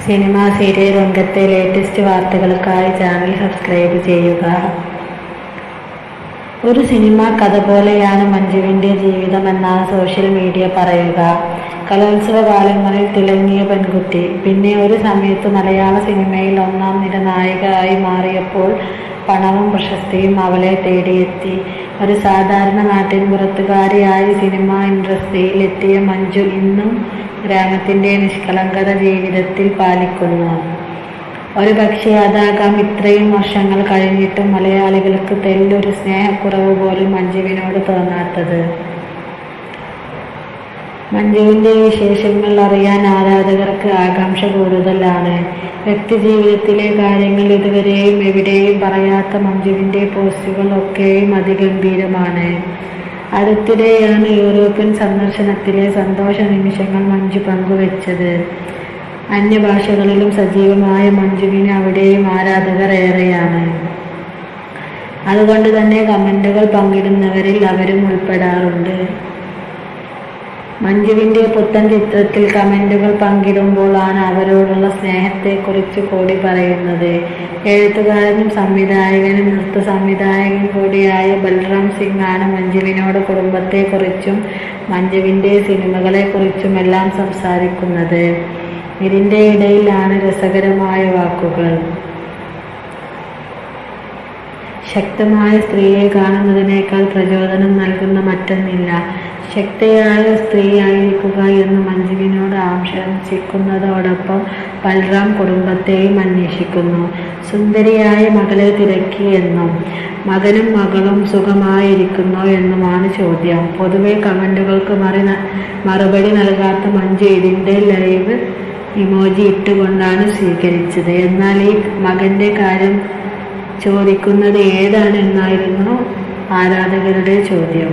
Cinema serial രംഗത്തെ latest വാർത്തകൾക്കായി channel subscribe ചെയ്യുക. ഒരു സിനിമ കഥ പോലെയാണ് മഞ്ജുവിൻ്റെ ജീവിതമെന്നാണ് സോഷ്യൽ മീഡിയ പറയുക. കലോത്സവ കാലങ്ങളിൽ തിളങ്ങിയ പെൺകുട്ടി പിന്നെ ഒരു സമയത്ത് മലയാള സിനിമയിൽ ഒന്നാം നിര നായിക ആയി മാറിയപ്പോൾ പണവും പ്രശസ്തിയും അവളെ തേടിയെത്തി. ഒരു സാധാരണ നാട്ടിൻപുറത്തുകാരിയായി സിനിമ ഇൻഡസ്ട്രിയിൽ എത്തിയ മഞ്ജു ഇന്നും ഗ്രാമത്തിൻ്റെ നിഷ്കളങ്കത ജീവിതത്തിൽ പാലിക്കുന്നു. ഒരുപക്ഷെ അതാകാം ഇത്രയും വർഷങ്ങൾ കഴിഞ്ഞിട്ടും മലയാളികൾക്ക് തെല്ലൊരു സ്നേഹക്കുറവ് പോലും മഞ്ജുവിനോട് തോന്നാത്തത്. മഞ്ജുവിൻ്റെ വിശേഷങ്ങൾ അറിയാൻ ആരാധകർക്ക് ആകാംക്ഷ കൂടുതലാണ്. വ്യക്തിജീവിതത്തിലെ കാര്യങ്ങൾ ഇതുവരെയും എവിടെയും പറയാത്ത മഞ്ജുവിൻ്റെ പോസ്റ്റുകൾ ഒക്കെയും അതിഗംഭീരമാണ്. അടുത്തിടെയാണ് യൂറോപ്യൻ സന്ദർശനത്തിലെ സന്തോഷ നിമിഷങ്ങൾ മഞ്ജു പങ്കുവച്ചത്. അന്യഭാഷകളിലും സജീവമായ മഞ്ജുവിന് അവിടെയും ആരാധകർ ഏറെയാണ്. അതുകൊണ്ട് തന്നെ കമന്റുകൾ പങ്കിടുന്നവരിൽ അവരും ഉൾപ്പെടാറുണ്ട്. മഞ്ജുവിൻ്റെ പുത്തൻ ചിത്രത്തിൽ കമന്റുകൾ പങ്കിടുമ്പോഴാണ് അവരോടുള്ള സ്നേഹത്തെക്കുറിച്ച് കൂടി പറയുന്നത്. എഴുത്തുകാരനും സംവിധായകനും നൃത്ത സംവിധായകൻ കൂടിയായ ബൽറാം സിംഗ് ആണ് മഞ്ജുവിനോട് കുടുംബത്തെക്കുറിച്ചും മഞ്ജുവിൻ്റെ സിനിമകളെക്കുറിച്ചുമെല്ലാം സംസാരിക്കുന്നത്. ഇതിൻ്റെ ഇടയിലാണ് രസകരമായ വാക്കുകൾ. ശക്തമായ സ്ത്രീയെ കാണുന്നതിനേക്കാൾ പ്രചോദനം നൽകുന്ന മറ്റൊന്നില്ല. ശക്തയായ സ്ത്രീയായിരിക്കുക എന്ന് മഞ്ജുവിനോട് ആശംസിക്കുന്നതോടൊപ്പം ബൽറാം കുടുംബത്തെയും അന്വേഷിക്കുന്നു. സുന്ദരിയായ മകളെ തിരക്കി എന്നും മകനും മകളും സുഖമായിരിക്കുന്നോ എന്നുമാണ് ചോദ്യം. പൊതുവെ കമന്റുകൾക്ക് മറുപടി നൽകാത്ത മഞ്ജു ഇതിൻ്റെ ലൈവ് ഇമോജി ഇട്ടുകൊണ്ടാണ് സ്വീകരിച്ചത്. എന്നാൽ ഈ മകൻ്റെ കാര്യം ചോദിക്കുന്നത് ഏതാണ് എന്നായിരുന്നു ആരാധകരുടെ ചോദ്യം.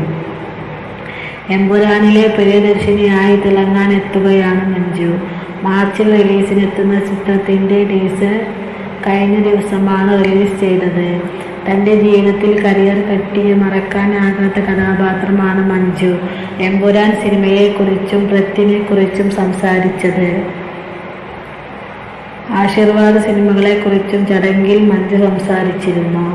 എമ്പുരാനിലെ പ്രിയദർശിനിയായി തിളങ്ങാൻ എത്തുകയാണ് മഞ്ജു. മാർച്ചിൽ റിലീസിനെത്തുന്ന ചിത്രത്തിൻ്റെ ടീസർ കഴിഞ്ഞ ദിവസമാണ് റിലീസ് ചെയ്തത്. തൻ്റെ ജീവിതത്തിൽ കരിയർ കെട്ടിയ മറക്കാനാകാത്ത കഥാപാത്രമാണ് മഞ്ജു. എമ്പുരാൻ സിനിമയെക്കുറിച്ചും പൃഥ്വിനെക്കുറിച്ചും സംസാരിച്ചത്. ആശീർവാദ് സിനിമകളെക്കുറിച്ചും ചടങ്ങിൽ മഞ്ജു സംസാരിച്ചിരുന്നു.